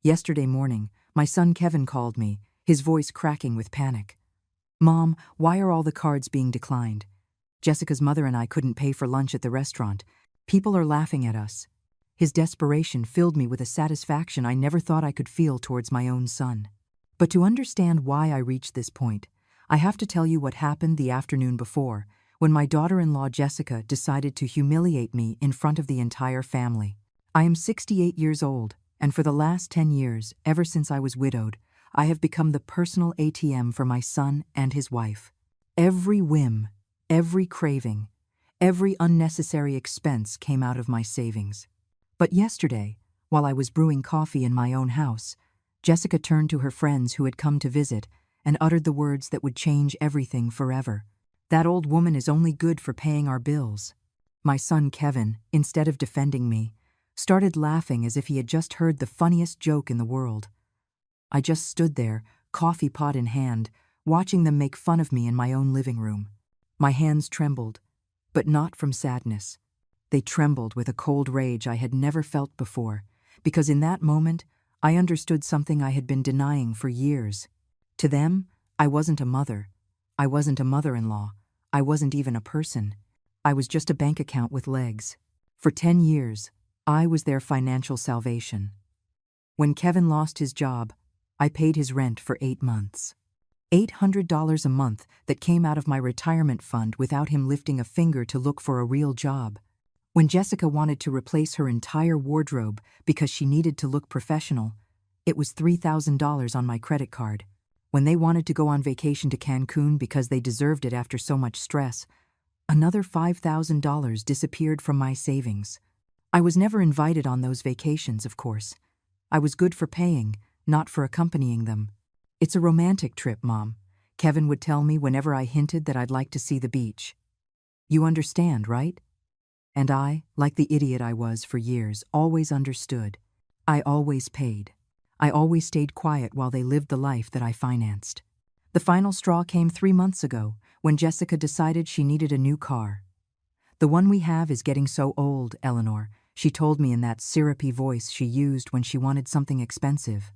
Yesterday morning, my son Kevin called me, his voice cracking with panic. "Mom, why are all the cards being declined? Jessica's mother and I couldn't pay for lunch at the restaurant. People are laughing at us." His desperation filled me with a satisfaction I never thought I could feel towards my own son. But to understand why I reached this point, I have to tell you what happened the afternoon before, when my daughter-in-law Jessica decided to humiliate me in front of the entire family. I am 68 years old, and for the last 10 years, ever since I was widowed, I have become the personal ATM for my son and his wife. Every whim, every craving, every unnecessary expense came out of my savings. But yesterday, while I was brewing coffee in my own house, Jessica turned to her friends who had come to visit and uttered the words that would change everything forever. "That old woman is only good for paying our bills." My son Kevin, instead of defending me, started laughing as if he had just heard the funniest joke in the world. I just stood there, coffee pot in hand, watching them make fun of me in my own living room. My hands trembled, but not from sadness. They trembled with a cold rage I had never felt before, because in that moment, I understood something I had been denying for years. To them, I wasn't a mother. I wasn't a mother-in-law. I wasn't even a person. I was just a bank account with legs. For 10 years, I was their financial salvation. When Kevin lost his job, I paid his rent for 8 months. $800 a month that came out of my retirement fund without him lifting a finger to look for a real job. When Jessica wanted to replace her entire wardrobe because she needed to look professional, it was $3,000 on my credit card. When they wanted to go on vacation to Cancun because they deserved it after so much stress, another $5,000 disappeared from my savings. I was never invited on those vacations, of course. I was good for paying, not for accompanying them. "It's a romantic trip, Mom," Kevin would tell me whenever I hinted that I'd like to see the beach. "You understand, right?" And I, like the idiot I was for years, always understood. I always paid. I always stayed quiet while they lived the life that I financed. The final straw came 3 months ago, when Jessica decided she needed a new car. "The one we have is getting so old, Eleanor," she told me in that syrupy voice she used when she wanted something expensive.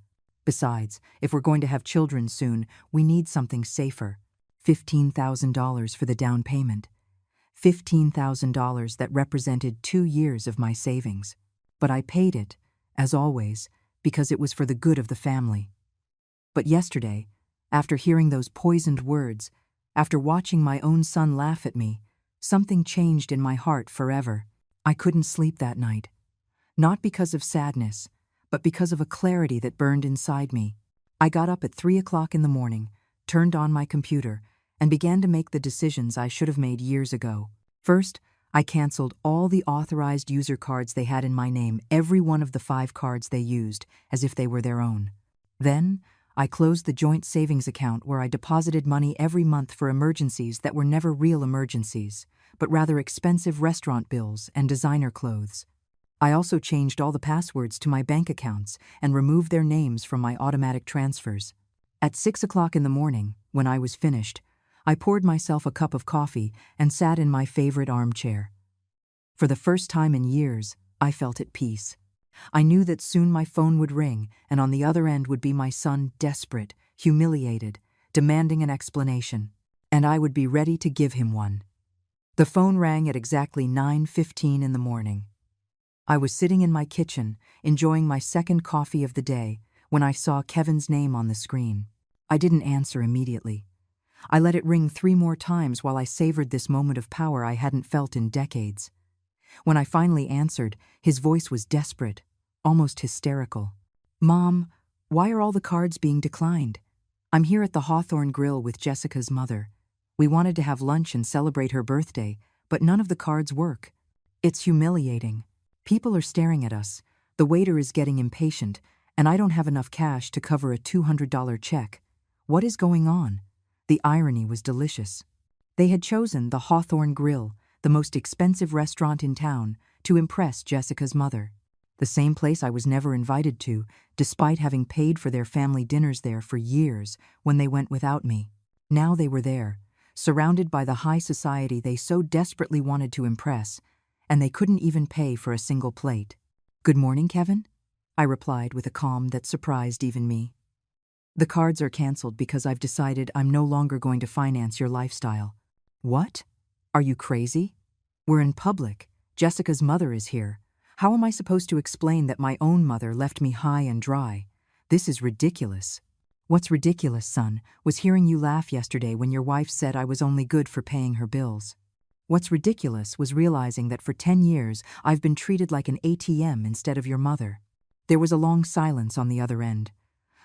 "Besides, if we're going to have children soon, we need something safer." $15,000 for the down payment. $15,000 that represented 2 years of my savings. But I paid it, as always, because it was for the good of the family. But yesterday, after hearing those poisoned words, after watching my own son laugh at me, something changed in my heart forever. I couldn't sleep that night. Not because of sadness, but because of a clarity that burned inside me. I got up at 3 o'clock in the morning, turned on my computer, and began to make the decisions I should have made years ago. First, I canceled all the authorized user cards they had in my name, every one of the 5 cards they used, as if they were their own. Then, I closed the joint savings account where I deposited money every month for emergencies that were never real emergencies, but rather expensive restaurant bills and designer clothes. I also changed all the passwords to my bank accounts and removed their names from my automatic transfers. At 6 o'clock in the morning, when I was finished, I poured myself a cup of coffee and sat in my favorite armchair. For the first time in years, I felt at peace. I knew that soon my phone would ring, and on the other end would be my son, desperate, humiliated, demanding an explanation, and I would be ready to give him one. The phone rang at exactly 9:15 in the morning. I was sitting in my kitchen, enjoying my second coffee of the day, when I saw Kevin's name on the screen. I didn't answer immediately. I let it ring 3 more times while I savored this moment of power I hadn't felt in decades. When I finally answered, his voice was desperate, almost hysterical. "Mom, why are all the cards being declined? I'm here at the Hawthorne Grill with Jessica's mother. We wanted to have lunch and celebrate her birthday, but none of the cards work. It's humiliating. People are staring at us, the waiter is getting impatient, and I don't have enough cash to cover a $200 check. What is going on?" The irony was delicious. They had chosen the Hawthorne Grill, the most expensive restaurant in town, to impress Jessica's mother. The same place I was never invited to, despite having paid for their family dinners there for years when they went without me. Now they were there, surrounded by the high society they so desperately wanted to impress, and they couldn't even pay for a single plate. "Good morning, Kevin?" I replied with a calm that surprised even me. The cards are canceled because I've decided I'm no longer going to finance your lifestyle. What? Are you crazy? We're in public. Jessica's mother is here. How am I supposed to explain that my own mother left me high and dry? This is ridiculous. What's ridiculous, son, was hearing you laugh yesterday when your wife said I was only good for paying her bills. What's ridiculous was realizing that for 10 years I've been treated like an ATM instead of your mother. There was a long silence on the other end.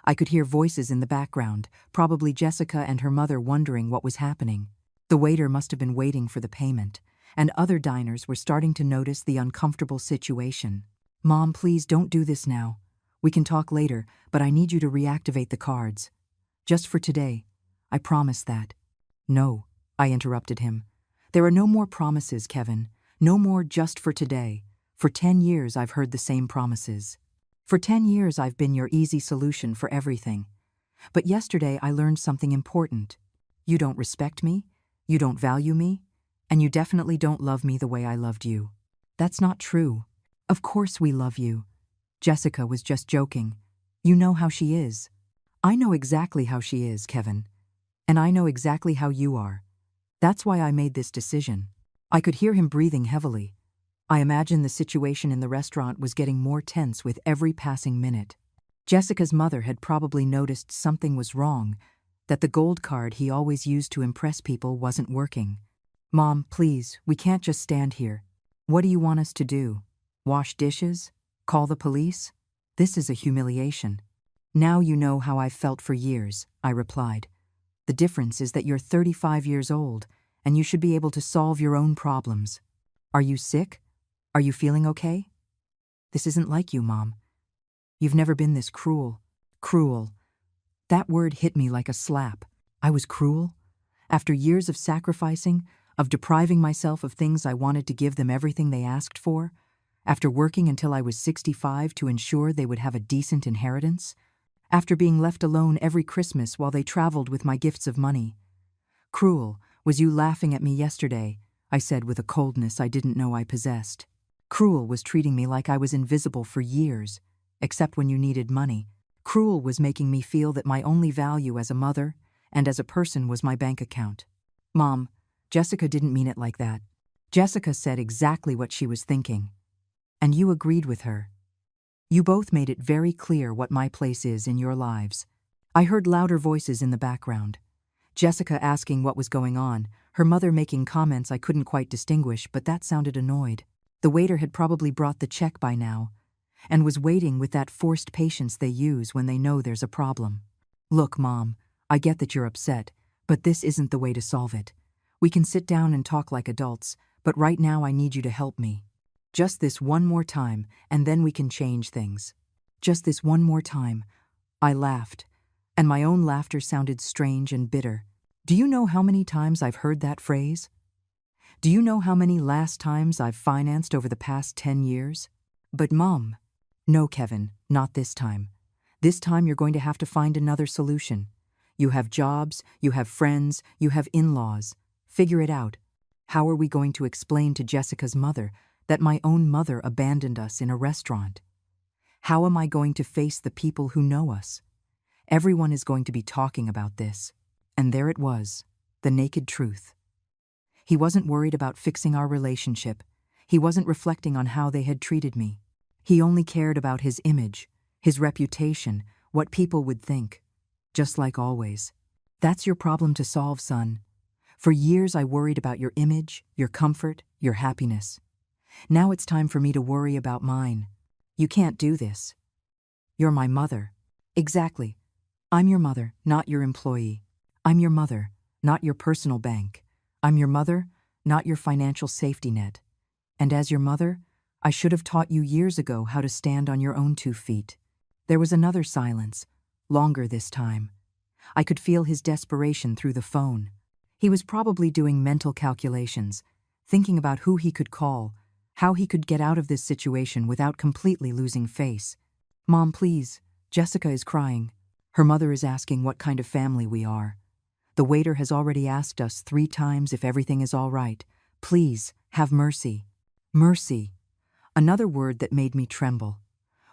I could hear voices in the background, probably Jessica and her mother wondering what was happening. The waiter must have been waiting for the payment, and other diners were starting to notice the uncomfortable situation. Mom, please don't do this now. We can talk later, but I need you to reactivate the cards. Just for today. I promise that. No, I interrupted him. There are no more promises, Kevin. No more just for today. For 10 years I've heard the same promises. For 10 years I've been your easy solution for everything. But yesterday I learned something important. You don't respect me, you don't value me, and you definitely don't love me the way I loved you. That's not true. Of course we love you. Jessica was just joking. You know how she is. I know exactly how she is, Kevin. And I know exactly how you are. That's why I made this decision. I could hear him breathing heavily. I imagined the situation in the restaurant was getting more tense with every passing minute. Jessica's mother had probably noticed something was wrong, that the gold card he always used to impress people wasn't working. Mom, please, we can't just stand here. What do you want us to do? Wash dishes? Call the police? This is a humiliation. Now you know how I've felt for years, I replied. The difference is that you're 35 years old, and you should be able to solve your own problems. Are you sick? Are you feeling okay? This isn't like you, Mom. You've never been this cruel. Cruel. That word hit me like a slap. I was cruel? After years of sacrificing, of depriving myself of things I wanted to give them everything they asked for, after working until I was 65 to ensure they would have a decent inheritance, after being left alone every Christmas while they traveled with my gifts of money. Cruel was you laughing at me yesterday, I said with a coldness I didn't know I possessed. Cruel was treating me like I was invisible for years, except when you needed money. Cruel was making me feel that my only value as a mother and as a person was my bank account. Mom, Jessica didn't mean it like that. Jessica said exactly what she was thinking. And you agreed with her. You both made it very clear what my place is in your lives. I heard louder voices in the background. Jessica asking what was going on, her mother making comments I couldn't quite distinguish, but that sounded annoyed. The waiter had probably brought the check by now, and was waiting with that forced patience they use when they know there's a problem. Look, Mom, I get that you're upset, but this isn't the way to solve it. We can sit down and talk like adults, but right now I need you to help me. Just this one more time, and then we can change things. Just this one more time. I laughed, and my own laughter sounded strange and bitter. Do you know how many times I've heard that phrase? Do you know how many last times I've financed over the past 10 years? But Mom, no, Kevin, not this time. This time you're going to have to find another solution. You have jobs, you have friends, you have in-laws. Figure it out. How are we going to explain to Jessica's mother that my own mother abandoned us in a restaurant? How am I going to face the people who know us? Everyone is going to be talking about this. And there it was, the naked truth. He wasn't worried about fixing our relationship. He wasn't reflecting on how they had treated me. He only cared about his image, his reputation, what people would think. Just like always. That's your problem to solve, son. For years I worried about your image, your comfort, your happiness. Now it's time for me to worry about mine. You can't do this. You're my mother. Exactly. I'm your mother, not your employee. I'm your mother, not your personal bank. I'm your mother, not your financial safety net. And as your mother, I should have taught you years ago how to stand on your own 2 feet. There was another silence, longer this time. I could feel his desperation through the phone. He was probably doing mental calculations, thinking about who he could call, how he could get out of this situation without completely losing face. Mom, please, Jessica is crying. Her mother is asking what kind of family we are. The waiter has already asked us 3 times if everything is all right. Please, have mercy. Mercy. Another word that made me tremble.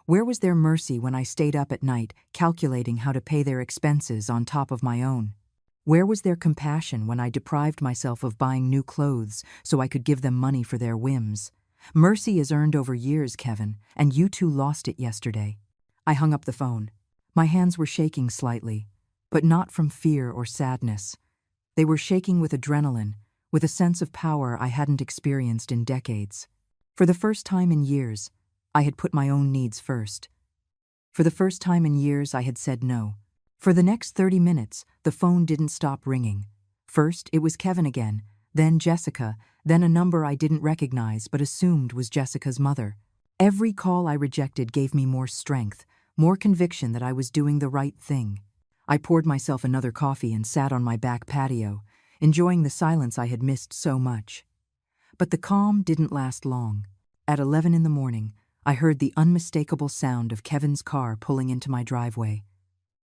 Where was their mercy when I stayed up at night, calculating how to pay their expenses on top of my own? Where was their compassion when I deprived myself of buying new clothes so I could give them money for their whims? Mercy is earned over years, Kevin, and you two lost it yesterday. I hung up the phone. My hands were shaking slightly, but not from fear or sadness. They were shaking with adrenaline, with a sense of power I hadn't experienced in decades. For the first time in years, I had put my own needs first. For the first time in years, I had said no. For the next 30 minutes, the phone didn't stop ringing. First, it was Kevin again, then Jessica, then a number I didn't recognize but assumed was Jessica's mother. Every call I rejected gave me more strength, more conviction that I was doing the right thing. I poured myself another coffee and sat on my back patio, enjoying the silence I had missed so much. But the calm didn't last long. At 11 in the morning, I heard the unmistakable sound of Kevin's car pulling into my driveway.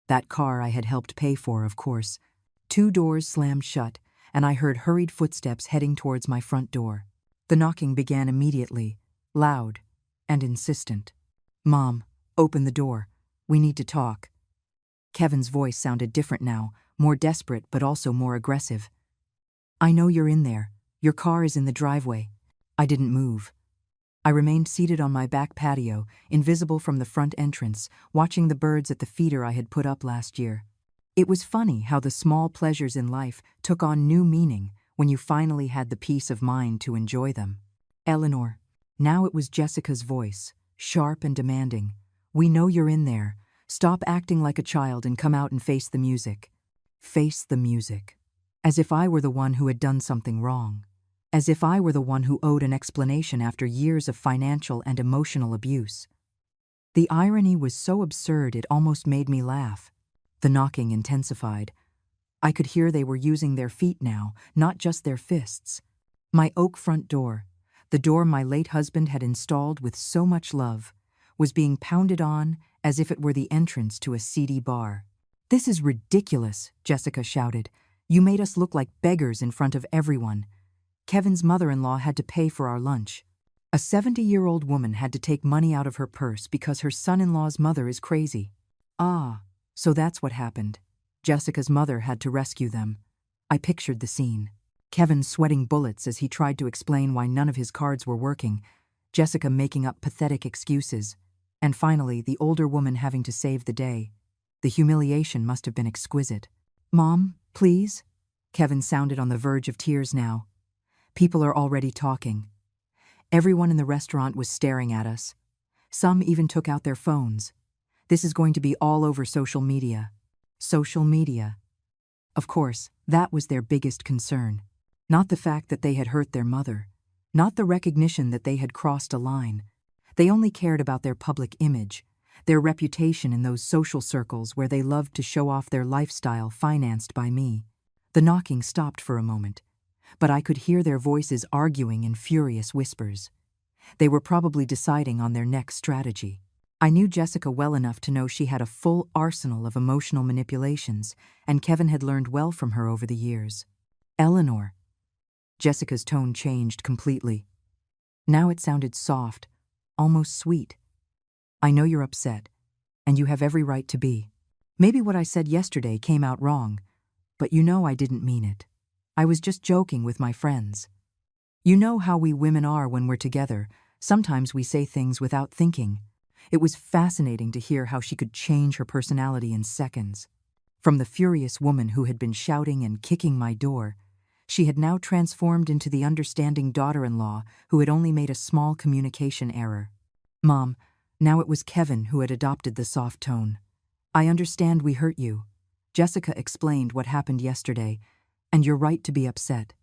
That car I had helped pay for, of course. 2 doors slammed shut, and I heard hurried footsteps heading towards my front door. The knocking began immediately, loud and insistent. "Mom, open the door. We need to talk." Kevin's voice sounded different now, more desperate but also more aggressive. "I know you're in there. Your car is in the driveway." I didn't move. I remained seated on my back patio, invisible from the front entrance, watching the birds at the feeder I had put up last year. It was funny how the small pleasures in life took on new meaning when you finally had the peace of mind to enjoy them. "Eleanor." Now it was Jessica's voice, sharp and demanding. "We know you're in there. Stop acting like a child and come out and face the music." Face the music. As if I were the one who had done something wrong. As if I were the one who owed an explanation after years of financial and emotional abuse. The irony was so absurd it almost made me laugh. The knocking intensified. I could hear they were using their feet now, not just their fists. My oak front door, the door my late husband had installed with so much love, was being pounded on as if it were the entrance to a seedy bar. "This is ridiculous," Jessica shouted. "You made us look like beggars in front of everyone. Kevin's mother-in-law had to pay for our lunch. A 70-year-old woman had to take money out of her purse because her son-in-law's mother is crazy." Ah, so that's what happened. Jessica's mother had to rescue them. I pictured the scene. Kevin sweating bullets as he tried to explain why none of his cards were working, Jessica making up pathetic excuses, and finally the older woman having to save the day. The humiliation must have been exquisite. "Mom, please?" Kevin sounded on the verge of tears now. People are already talking. Everyone in the restaurant was staring at us. Some even took out their phones. This is going to be all over social media. Social media. Of course, that was their biggest concern. Not the fact that they had hurt their mother. Not the recognition that they had crossed a line. They only cared about their public image, their reputation in those social circles where they loved to show off their lifestyle financed by me. The knocking stopped for a moment, but I could hear their voices arguing in furious whispers. They were probably deciding on their next strategy. I knew Jessica well enough to know she had a full arsenal of emotional manipulations, and Kevin had learned well from her over the years. "Eleanor." Jessica's tone changed completely. Now it sounded soft, almost sweet. "I know you're upset, and you have every right to be. Maybe what I said yesterday came out wrong, but you know I didn't mean it. I was just joking with my friends. You know how we women are when we're together. Sometimes we say things without thinking." It was fascinating to hear how she could change her personality in seconds. From the furious woman who had been shouting and kicking my door, she had now transformed into the understanding daughter-in-law who had only made a small communication error. "Mom," now it was Kevin who had adopted the soft tone. "I understand we hurt you." Jessica explained what happened yesterday, and you're right to be upset.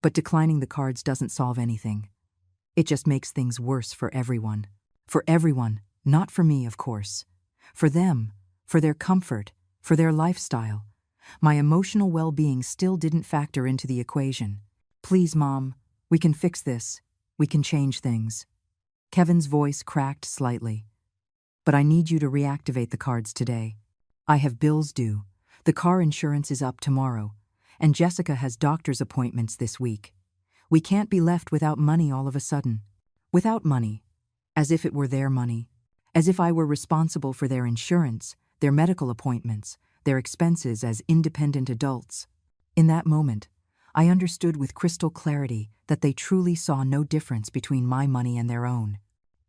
But declining the cards doesn't solve anything. It just makes things worse for everyone. For everyone, not for me, of course. For them, for their comfort, for their lifestyle. My emotional well-being still didn't factor into the equation. "Please, Mom, we can fix this. We can change things." Kevin's voice cracked slightly. "But I need you to reactivate the cards today. I have bills due. The car insurance is up tomorrow. And Jessica has doctor's appointments this week. We can't be left without money all of a sudden. Without money. As if it were their money. as if I were responsible for their insurance, their medical appointments, their expenses as independent adults. In that moment, I understood with crystal clarity that they truly saw no difference between my money and their own.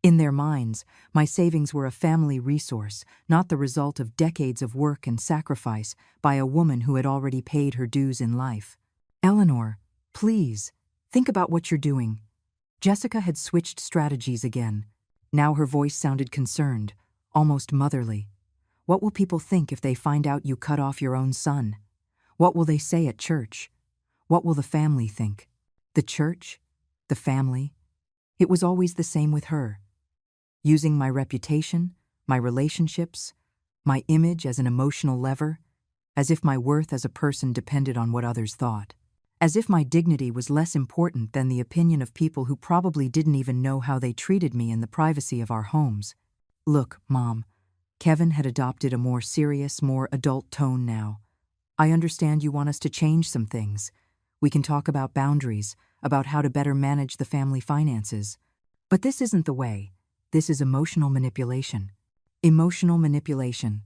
In their minds, my savings were a family resource, not the result of decades of work and sacrifice by a woman who had already paid her dues in life. Eleanor, please, think about what you're doing. Jessica had switched strategies again. Now her voice sounded concerned, almost motherly. What will people think if they find out you cut off your own son? What will they say at church? What will the family think? The church? The family? It was always the same with her. Using my reputation, my relationships, my image as an emotional lever, as if my worth as a person depended on what others thought. As if my dignity was less important than the opinion of people who probably didn't even know how they treated me in the privacy of our homes. Look, Mom, Kevin had adopted a more serious, more adult tone now. I understand you want us to change some things. We can talk about boundaries, about how to better manage the family finances. But this isn't the way. This is emotional manipulation. Emotional manipulation.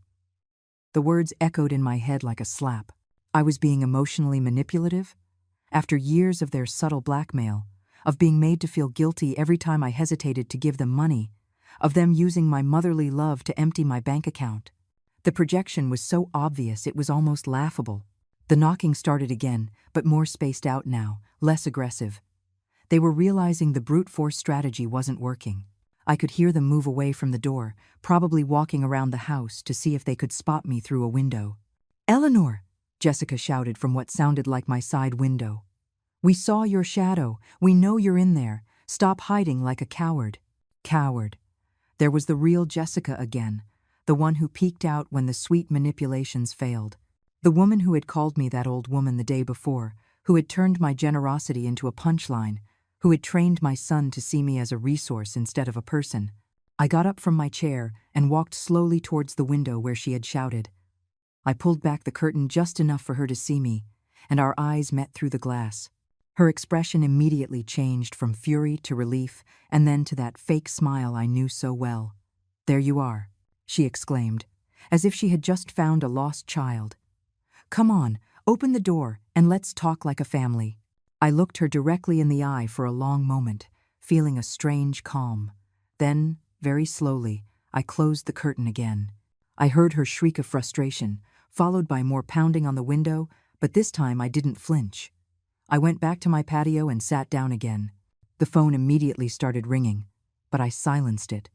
The words echoed in my head like a slap. I was being emotionally manipulative? After years of their subtle blackmail, of being made to feel guilty every time I hesitated to give them money, of them using my motherly love to empty my bank account. The projection was so obvious it was almost laughable. The knocking started again, but more spaced out now, less aggressive. They were realizing the brute force strategy wasn't working. I could hear them move away from the door, probably walking around the house to see if they could spot me through a window. "Eleanor!" Jessica shouted from what sounded like my side window. "We saw your shadow. We know you're in there. Stop hiding like a coward." Coward. There was the real Jessica again, the one who peeked out when the sweet manipulations failed. The woman who had called me that old woman the day before, who had turned my generosity into a punchline, who had trained my son to see me as a resource instead of a person. I got up from my chair and walked slowly towards the window where she had shouted. I pulled back the curtain just enough for her to see me, and our eyes met through the glass. Her expression immediately changed from fury to relief and then to that fake smile I knew so well. "There you are," she exclaimed, as if she had just found a lost child. "Come on, open the door, and let's talk like a family." I looked her directly in the eye for a long moment, feeling a strange calm. Then, very slowly, I closed the curtain again. I heard her shriek of frustration, followed by more pounding on the window, but this time I didn't flinch. I went back to my patio and sat down again. The phone immediately started ringing, but I silenced it.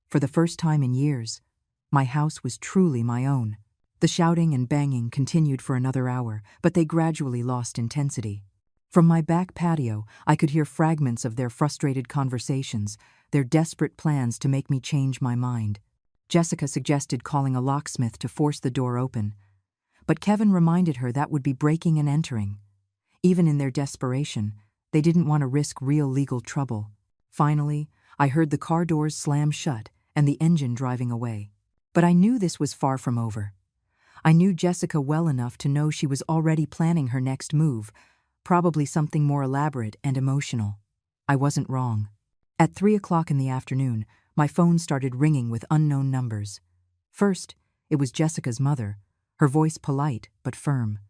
For the first time in years, my house was truly my own. The shouting and banging continued for another hour, but they gradually lost intensity. From my back patio, I could hear fragments of their frustrated conversations, their desperate plans to make me change my mind. Jessica suggested calling a locksmith to force the door open, but Kevin reminded her that would be breaking and entering. Even in their desperation, they didn't want to risk real legal trouble. Finally, I heard the car doors slam shut and the engine driving away. But I knew this was far from over. I knew Jessica well enough to know she was already planning her next move, probably something more elaborate and emotional. I wasn't wrong. At 3 o'clock in the afternoon, my phone started ringing with unknown numbers. First, it was Jessica's mother, her voice polite but firm.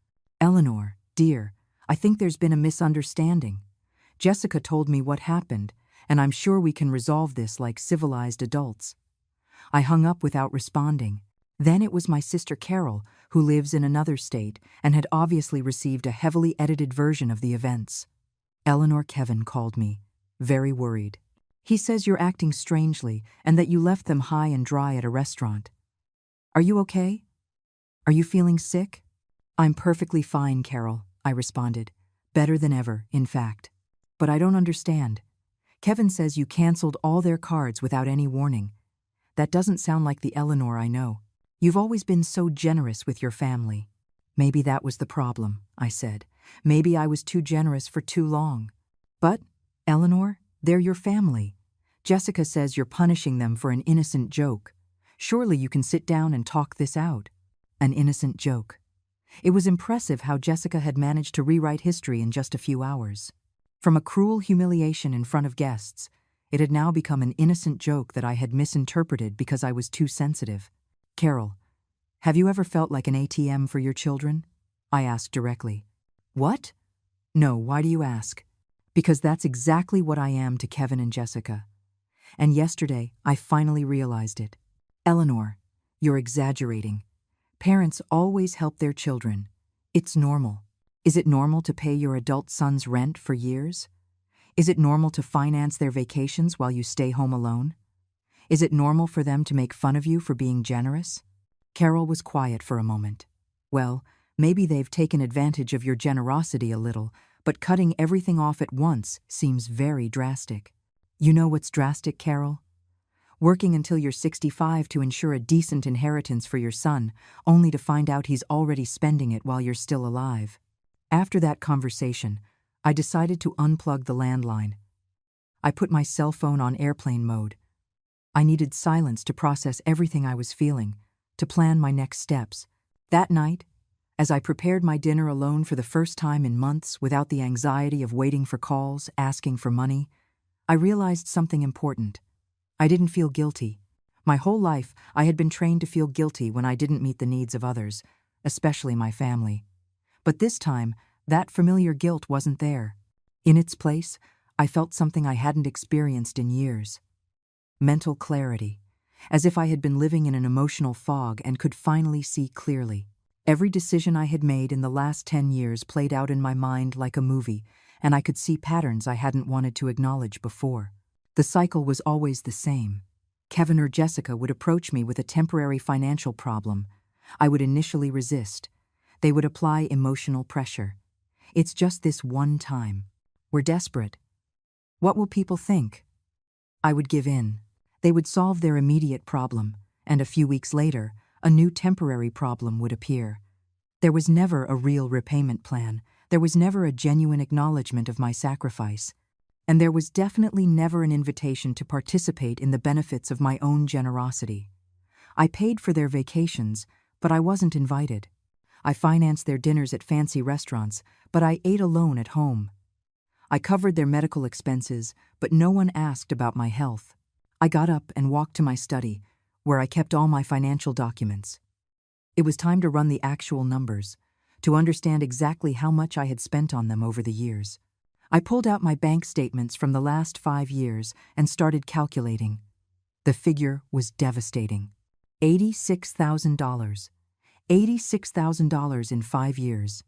"Eleanor, dear, I think there's been a misunderstanding. Jessica told me what happened, and I'm sure we can resolve this like civilized adults." I hung up without responding. Then it was my sister Carol, who lives in another state and had obviously received a heavily edited version of the events. "Eleanor, Kevin called me, very worried. He says you're acting strangely and that you left them high and dry at a restaurant. Are you okay? Are you feeling sick?" "I'm perfectly fine, Carol," I responded. "Better than ever, in fact. But I don't understand. Kevin says you canceled all their cards without any warning. That doesn't sound like the Eleanor I know. You've always been so generous with your family." "Maybe that was the problem," I said. "Maybe I was too generous for too long. But, Eleanor, they're your family. Jessica says you're punishing them for an innocent joke. Surely you can sit down and talk this out." An innocent joke. It was impressive how Jessica had managed to rewrite history in just a few hours. From a cruel humiliation in front of guests, It had now become an innocent joke that I had misinterpreted because I was too sensitive. "Carol, have you ever felt like an ATM for your children?" I asked directly. "What?" "No, why do you ask?" "Because that's exactly what I am to Kevin and Jessica. And yesterday, I finally realized it." "Eleanor, you're exaggerating. Parents always help their children. It's normal. Is it normal to pay your adult son's rent for years? Is it normal to finance their vacations while you stay home alone? Is it normal for them to make fun of you for being generous?" Carol was quiet for a moment. "Well, maybe they've taken advantage of your generosity a little, but cutting everything off at once seems very drastic." "You know what's drastic, Carol? Working until you're 65 to ensure a decent inheritance for your son, only to find out he's already spending it while you're still alive." After that conversation, I decided to unplug the landline. I put my cell phone on airplane mode. I needed silence to process everything I was feeling, to plan my next steps. That night, as I prepared my dinner alone for the first time in months without the anxiety of waiting for calls, asking for money, I realized something important. I didn't feel guilty. My whole life, I had been trained to feel guilty when I didn't meet the needs of others, especially my family. But this time, that familiar guilt wasn't there. In its place, I felt something I hadn't experienced in years. Mental clarity, as if I had been living in an emotional fog and could finally see clearly. Every decision I had made in the last 10 years played out in my mind like a movie, and I could see patterns I hadn't wanted to acknowledge before. The cycle was always the same. Kevin or Jessica would approach me with a temporary financial problem. I would initially resist. They would apply emotional pressure. "It's just this one time. We're desperate. What will people think?" I would give in. They would solve their immediate problem, and a few weeks later, a new temporary problem would appear. There was never a real repayment plan. There was never a genuine acknowledgement of my sacrifice. And there was definitely never an invitation to participate in the benefits of my own generosity. I paid for their vacations, but I wasn't invited. I financed their dinners at fancy restaurants, but I ate alone at home. I covered their medical expenses, but no one asked about my health. I got up and walked to my study, where I kept all my financial documents. It was time to run the actual numbers, to understand exactly how much I had spent on them over the years. I pulled out my bank statements from the last 5 years and started calculating. The figure was devastating. $86,000. $86,000 in 5 years.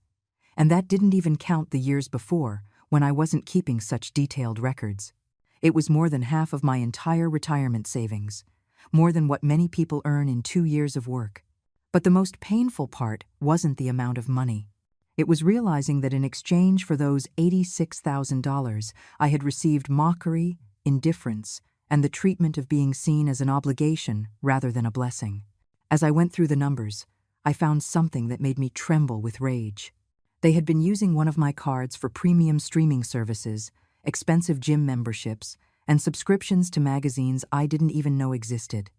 And that didn't even count the years before, when I wasn't keeping such detailed records. It was more than half of my entire retirement savings, more than what many people earn in 2 years of work. But the most painful part wasn't the amount of money. It was realizing that in exchange for those $86,000, I had received mockery, indifference, and the treatment of being seen as an obligation rather than a blessing. As I went through the numbers, I found something that made me tremble with rage. They had been using one of my cards for premium streaming services, expensive gym memberships, and subscriptions to magazines I didn't even know existed.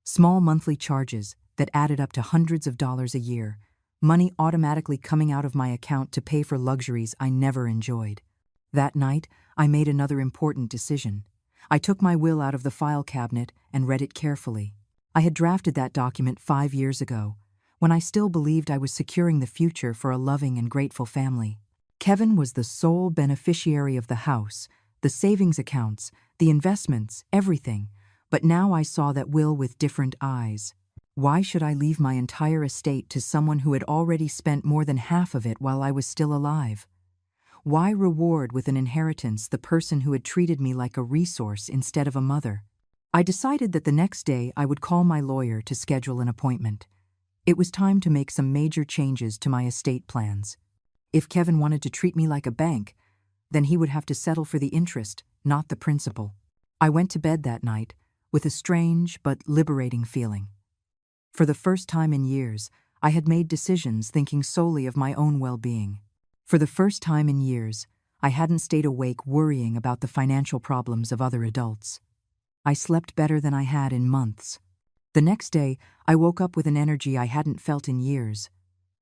Small monthly charges that added up to hundreds of dollars a year, money automatically coming out of my account to pay for luxuries I never enjoyed. That night, I made another important decision. I took my will out of the file cabinet and read it carefully. I had drafted that document 5 years ago, when I still believed I was securing the future for a loving and grateful family. Kevin was the sole beneficiary of the house, the savings accounts, the investments, everything, but now I saw that will with different eyes. Why should I leave my entire estate to someone who had already spent more than half of it while I was still alive? Why reward with an inheritance the person who had treated me like a resource instead of a mother? I decided that the next day I would call my lawyer to schedule an appointment. It was time to make some major changes to my estate plans. If Kevin wanted to treat me like a bank, then he would have to settle for the interest, not the principal. I went to bed that night with a strange but liberating feeling. For the first time in years, I had made decisions thinking solely of my own well-being. For the first time in years, I hadn't stayed awake worrying about the financial problems of other adults. I slept better than I had in months. The next day, I woke up with an energy I hadn't felt in years.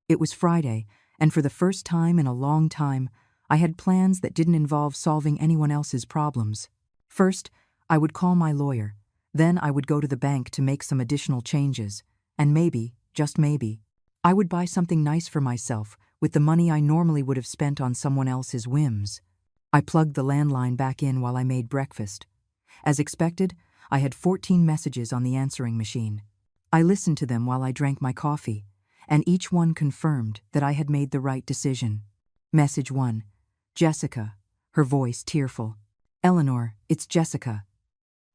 It was Friday, and for the first time in a long time, I had plans that didn't involve solving anyone else's problems. First, I would call my lawyer. Then I would go to the bank to make some additional changes. And maybe, just maybe, I would buy something nice for myself with the money I normally would have spent on someone else's whims. I plugged the landline back in while I made breakfast. As expected, I had 14 messages on the answering machine. I listened to them while I drank my coffee, and each one confirmed that I had made the right decision. Message 1. Jessica, her voice tearful. Eleanor, it's Jessica.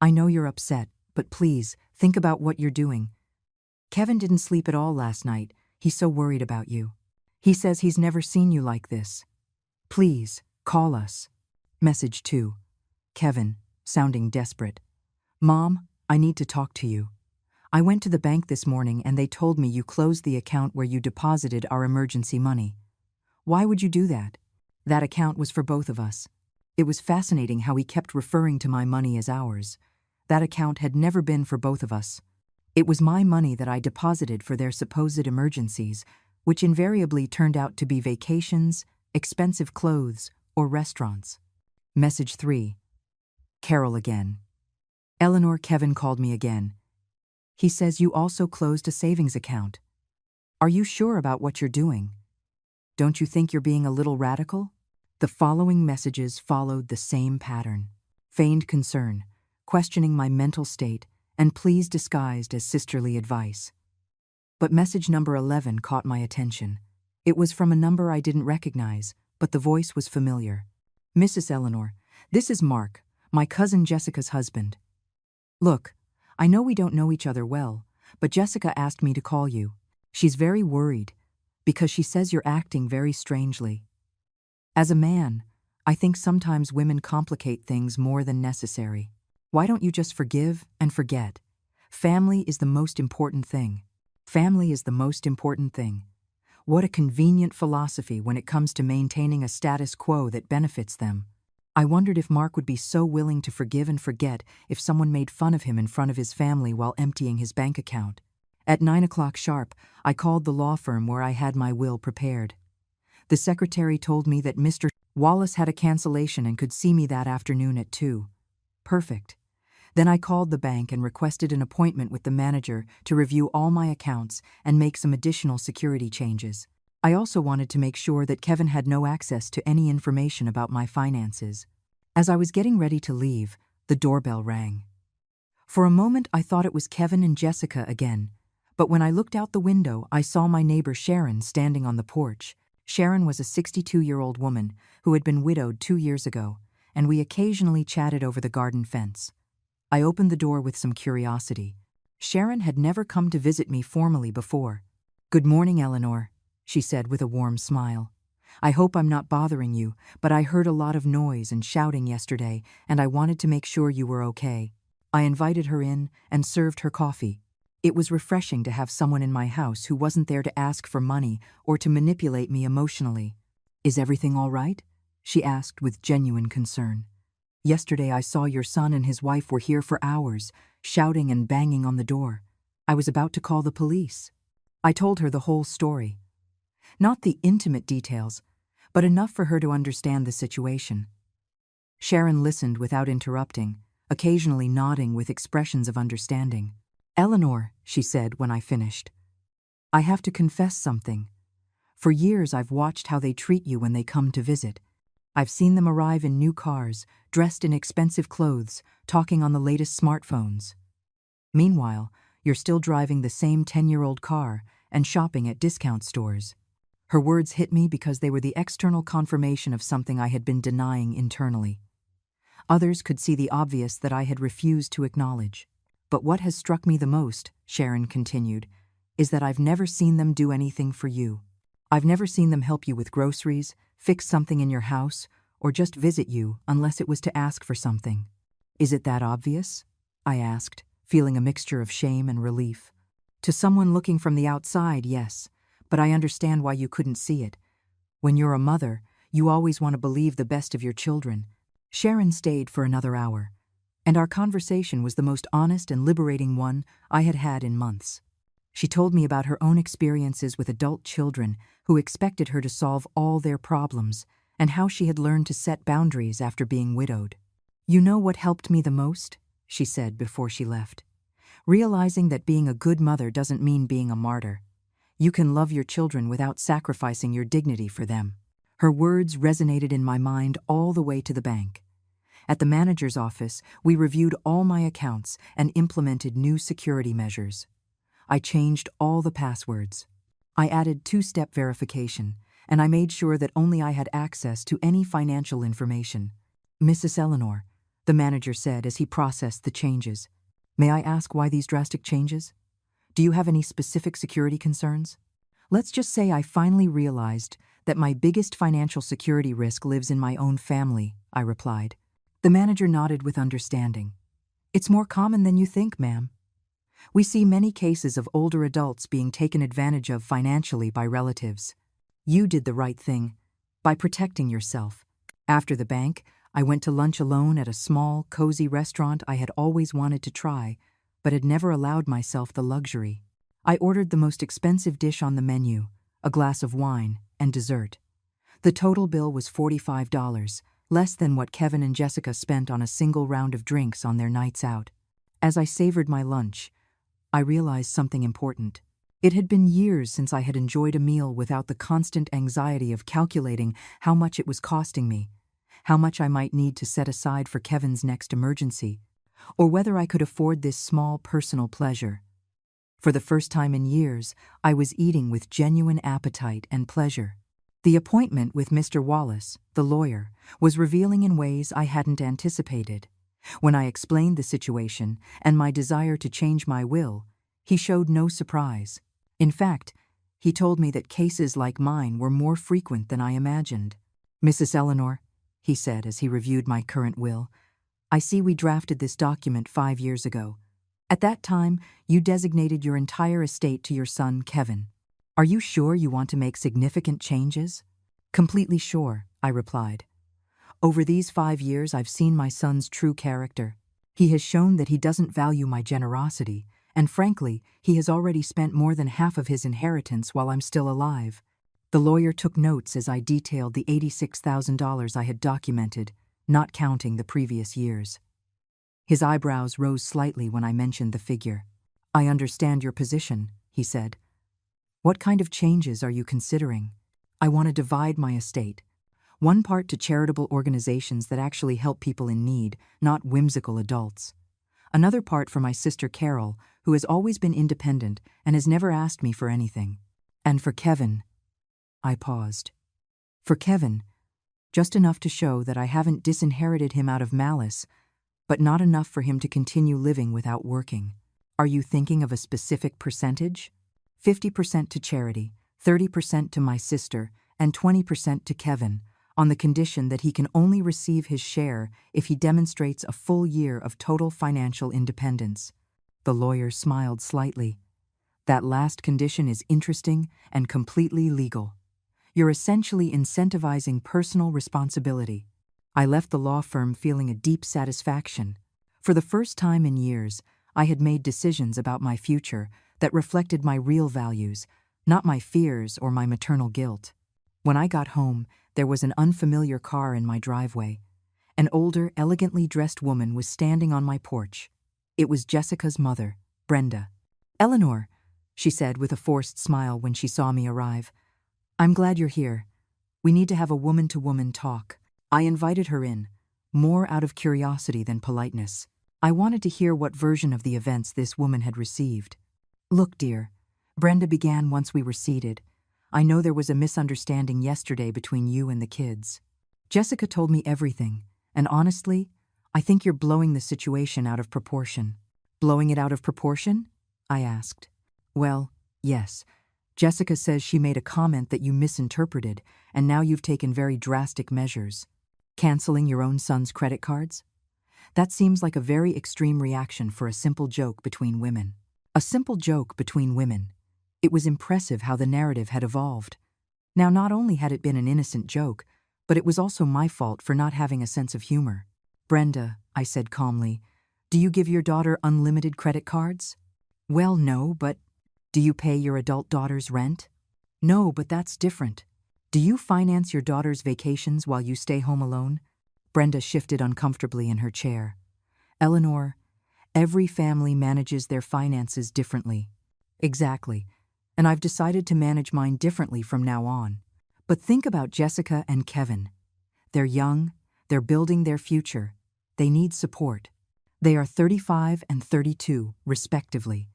I know you're upset, but please, think about what you're doing. Kevin didn't sleep at all last night. He's so worried about you. He says he's never seen you like this. Please, call us. Message 2. Kevin, sounding desperate. Mom, I need to talk to you. I went to the bank this morning and they told me you closed the account where you deposited our emergency money. Why would you do that? That account was for both of us. It was fascinating how he kept referring to my money as ours. That account had never been for both of us. It was my money that I deposited for their supposed emergencies, which invariably turned out to be vacations, expensive clothes, or restaurants. Message 3. Carol again. Eleanor, Kevin called me again. He says you also closed a savings account. Are you sure about what you're doing? Don't you think you're being a little radical? The following messages followed the same pattern. Feigned concern, questioning my mental state, and pleas disguised as sisterly advice. But message number 11 caught my attention. It was from a number I didn't recognize, but the voice was familiar. Mrs. Eleanor, this is Mark, my cousin Jessica's husband. Look, I know we don't know each other well, but Jessica asked me to call you. She's very worried, because she says you're acting very strangely. As a man, I think sometimes women complicate things more than necessary. Why don't you just forgive and forget? Family is the most important thing. Family is the most important thing. What a convenient philosophy when it comes to maintaining a status quo that benefits them. I wondered if Mark would be so willing to forgive and forget if someone made fun of him in front of his family while emptying his bank account. At 9 o'clock sharp, I called the law firm where I had my will prepared. The secretary told me that Mr. Wallace had a cancellation and could see me that afternoon at 2. Perfect. Then I called the bank and requested an appointment with the manager to review all my accounts and make some additional security changes. I also wanted to make sure that Kevin had no access to any information about my finances. As I was getting ready to leave, the doorbell rang. For a moment, I thought it was Kevin and Jessica again, but when I looked out the window, I saw my neighbor Sharon standing on the porch. Sharon was a 62-year-old woman who had been widowed 2 years ago, and we occasionally chatted over the garden fence. I opened the door with some curiosity. Sharon had never come to visit me formally before. "Good morning, Eleanor," she said with a warm smile. "I hope I'm not bothering you, but I heard a lot of noise and shouting yesterday, and I wanted to make sure you were okay." I invited her in and served her coffee. It was refreshing to have someone in my house who wasn't there to ask for money or to manipulate me emotionally. "Is everything all right?" she asked with genuine concern. "Yesterday I saw your son and his wife were here for hours, shouting and banging on the door. I was about to call the police." I told her the whole story. Not the intimate details, but enough for her to understand the situation. Sharon listened without interrupting, occasionally nodding with expressions of understanding. "Eleanor," she said when I finished, "I have to confess something. For years I've watched how they treat you when they come to visit. I've seen them arrive in new cars, dressed in expensive clothes, talking on the latest smartphones. Meanwhile, you're still driving the same 10-year-old car and shopping at discount stores." Her words hit me because they were the external confirmation of something I had been denying internally. Others could see the obvious that I had refused to acknowledge. "But what has struck me the most," Sharon continued, "is that I've never seen them do anything for you. I've never seen them help you with groceries, fix something in your house, or just visit you unless it was to ask for something." "Is it that obvious?" I asked, feeling a mixture of shame and relief. "To someone looking from the outside, yes, but I understand why you couldn't see it. When you're a mother, you always want to believe the best of your children." Sharon stayed for another hour, and our conversation was the most honest and liberating one I had had in months. She told me about her own experiences with adult children who expected her to solve all their problems, and how she had learned to set boundaries after being widowed. "You know what helped me the most?" she said before she left. Realizing that being a good mother doesn't mean being a martyr. You can love your children without sacrificing your dignity for them. Her words resonated in my mind all the way to the bank. At the manager's office, we reviewed all my accounts and implemented new security measures. I changed all the passwords. I added two-step verification, and I made sure that only I had access to any financial information. "Mrs. Eleanor," the manager said as he processed the changes, "may I ask why these drastic changes? Do you have any specific security concerns?" "Let's just say I finally realized that my biggest financial security risk lives in my own family," I replied. The manager nodded with understanding. "It's more common than you think, ma'am. We see many cases of older adults being taken advantage of financially by relatives. You did the right thing by protecting yourself." After the bank, I went to lunch alone at a small, cozy restaurant I had always wanted to try, but had never allowed myself the luxury. I ordered the most expensive dish on the menu, a glass of wine, and dessert. The total bill was $45, less than what Kevin and Jessica spent on a single round of drinks on their nights out. As I savored my lunch, I realized something important. It had been years since I had enjoyed a meal without the constant anxiety of calculating how much it was costing me, how much I might need to set aside for Kevin's next emergency, or whether I could afford this small personal pleasure. For the first time in years, I was eating with genuine appetite and pleasure. The appointment with Mr. Wallace, the lawyer, was revealing in ways I hadn't anticipated. When I explained the situation and my desire to change my will, he showed no surprise. In fact, he told me that cases like mine were more frequent than I imagined. "Mrs. Eleanor," he said as he reviewed my current will, "I see we drafted this document 5 years ago. At that time, you designated your entire estate to your son, Kevin. Are you sure you want to make significant changes?" "Completely sure," I replied. "Over these 5 years, I've seen my son's true character. He has shown that he doesn't value my generosity, and frankly, he has already spent more than half of his inheritance while I'm still alive." The lawyer took notes as I detailed the $86,000 I had documented, not counting the previous years. His eyebrows rose slightly when I mentioned the figure. "I understand your position," he said. "What kind of changes are you considering?" "I want to divide my estate. One part to charitable organizations that actually help people in need, not whimsical adults. Another part for my sister Carol, who has always been independent and has never asked me for anything. And for Kevin." I paused. "For Kevin, just enough to show that I haven't disinherited him out of malice, but not enough for him to continue living without working." "Are you thinking of a specific percentage?" 50% to charity, 30% to my sister, and 20% to Kevin, on the condition that he can only receive his share if he demonstrates a full year of total financial independence. The lawyer smiled slightly. "That last condition is interesting and completely legal. You're essentially incentivizing personal responsibility." I left the law firm feeling a deep satisfaction. For the first time in years, I had made decisions about my future that reflected my real values, not my fears or my maternal guilt. When I got home, there was an unfamiliar car in my driveway. An older, elegantly dressed woman was standing on my porch. It was Jessica's mother, Brenda. "Eleanor," she said with a forced smile when she saw me arrive. "I'm glad you're here. We need to have a woman-to-woman talk." I invited her in, more out of curiosity than politeness. I wanted to hear what version of the events this woman had received. "Look, dear," Brenda began once we were seated, "I know there was a misunderstanding yesterday between you and the kids. Jessica told me everything, and honestly, I think you're blowing the situation out of proportion." "Blowing it out of proportion?" I asked. "Well, yes. Jessica says she made a comment that you misinterpreted, and now you've taken very drastic measures. Canceling your own son's credit cards? That seems like a very extreme reaction for a simple joke between women." A simple joke between women. It was impressive how the narrative had evolved. Now, not only had it been an innocent joke, but it was also my fault for not having a sense of humor. "Brenda," I said calmly, "do you give your daughter unlimited credit cards?" "Well, no, but..." "Do you pay your adult daughter's rent?" "No, but that's different." "Do you finance your daughter's vacations while you stay home alone?" Brenda shifted uncomfortably in her chair. "Eleanor, Every family manages their finances differently. Exactly. And I've decided to manage mine differently from now on. But think about Jessica and Kevin. They're young, they're building their future. They need support. They are 35 and 32, respectively.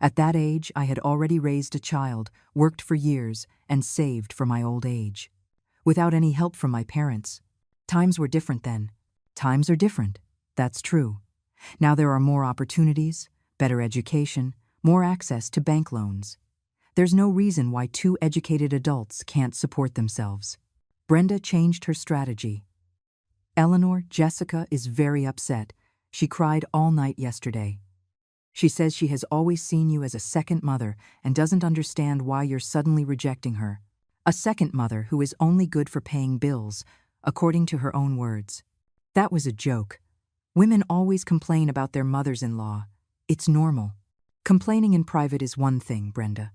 At that age, I had already raised a child, worked for years, and saved for my old age. Without any help from my parents. Times were different then. Times are different. That's true. Now there are more opportunities, better education, more access to bank loans. There's no reason why two educated adults can't support themselves. Brenda changed her strategy. Eleanor, Jessica is very upset. She cried all night yesterday. She says she has always seen you as a second mother and doesn't understand why you're suddenly rejecting her. A second mother who is only good for paying bills, according to her own words. That was a joke. Women always complain about their mothers-in-law. It's normal. Complaining in private is one thing, Brenda.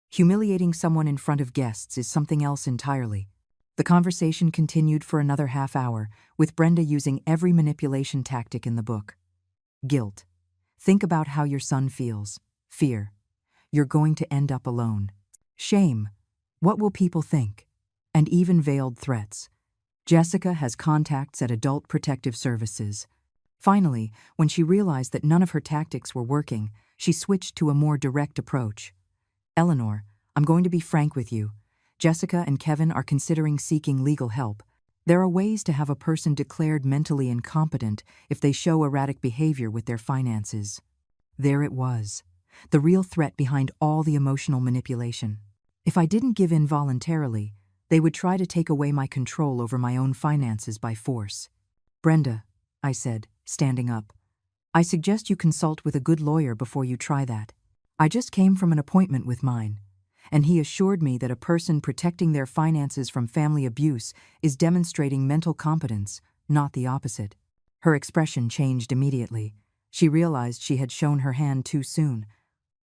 Humiliating someone in front of guests is something else entirely. The conversation continued for another half hour, with Brenda using every manipulation tactic in the book. Guilt. Think about how your son feels. Fear. You're going to end up alone. Shame. What will people think? And even veiled threats. Jessica has contacts at Adult Protective Services. Finally, when she realized that none of her tactics were working, she switched to a more direct approach. Eleanor, I'm going to be frank with you. Jessica and Kevin are considering seeking legal help. There are ways to have a person declared mentally incompetent if they show erratic behavior with their finances. There it was. The real threat behind all the emotional manipulation. If I didn't give in voluntarily, they would try to take away my control over my own finances by force. Brenda, I said, standing up, I suggest you consult with a good lawyer before you try that. I just came from an appointment with mine, and he assured me that a person protecting their finances from family abuse is demonstrating mental competence, not the opposite. Her expression changed immediately. She realized she had shown her hand too soon.